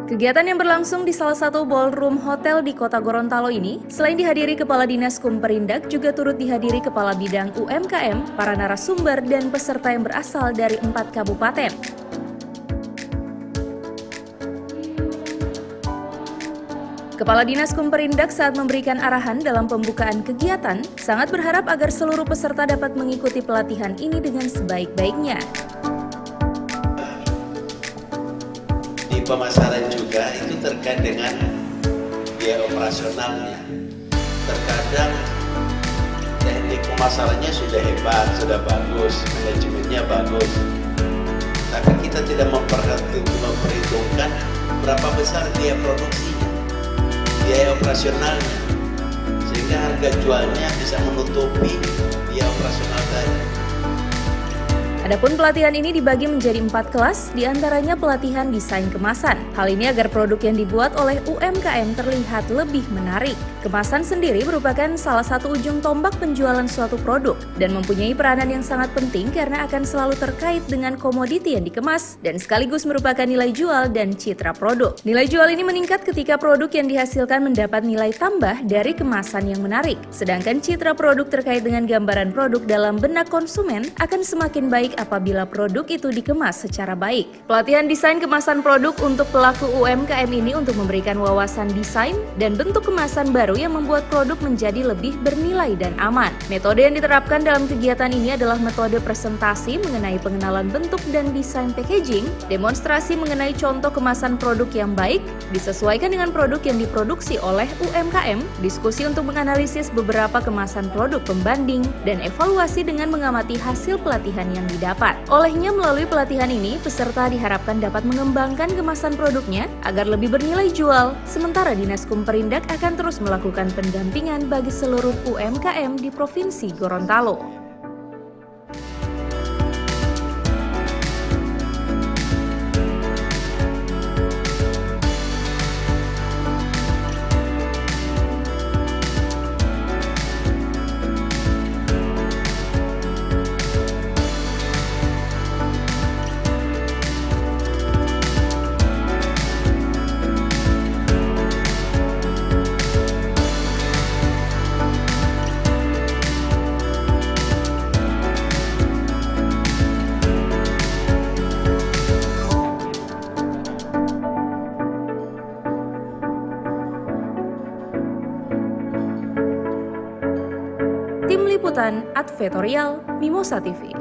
Kegiatan yang berlangsung di salah satu ballroom hotel di Kota Gorontalo ini, selain dihadiri Kepala Dinas Kumperindak, juga turut dihadiri Kepala Bidang UMKM, para narasumber, dan peserta yang berasal dari 4 kabupaten. Kepala Dinas Kumperindak saat memberikan arahan dalam pembukaan kegiatan, sangat berharap agar seluruh peserta dapat mengikuti pelatihan ini dengan sebaik-baiknya. Di pemasaran juga itu terkait dengan biaya operasionalnya. Terkadang teknik pemasarannya sudah hebat, sudah bagus, manajemennya bagus, tapi kita tidak memperhitungkan berapa besar biaya produksinya, biaya operasionalnya, sehingga harga jualnya bisa menutupi biaya operasional tadi. Adapun pelatihan ini dibagi menjadi 4 kelas, diantaranya pelatihan desain kemasan. Hal ini agar produk yang dibuat oleh UMKM terlihat lebih menarik. Kemasan sendiri merupakan salah satu ujung tombak penjualan suatu produk dan mempunyai peranan yang sangat penting karena akan selalu terkait dengan komoditi yang dikemas dan sekaligus merupakan nilai jual dan citra produk. Nilai jual ini meningkat ketika produk yang dihasilkan mendapat nilai tambah dari kemasan yang menarik. Sedangkan citra produk terkait dengan gambaran produk dalam benak konsumen akan semakin baik apabila produk itu dikemas secara baik. Pelatihan desain kemasan produk untuk pelaku UMKM ini untuk memberikan wawasan desain dan bentuk kemasan baru yang membuat produk menjadi lebih bernilai dan aman. Metode yang diterapkan dalam kegiatan ini adalah metode presentasi mengenai pengenalan bentuk dan desain packaging, demonstrasi mengenai contoh kemasan produk yang baik, disesuaikan dengan produk yang diproduksi oleh UMKM, diskusi untuk menganalisis beberapa kemasan produk pembanding, dan evaluasi dengan mengamati hasil pelatihan yang didapat. Olehnya, melalui pelatihan ini, peserta diharapkan dapat mengembangkan kemasan produknya agar lebih bernilai jual, sementara Dinas Kumperindak akan terus melakukan pendampingan bagi seluruh UMKM di Provinsi Gorontalo. Tim Liputan Advertorial Mimosa TV.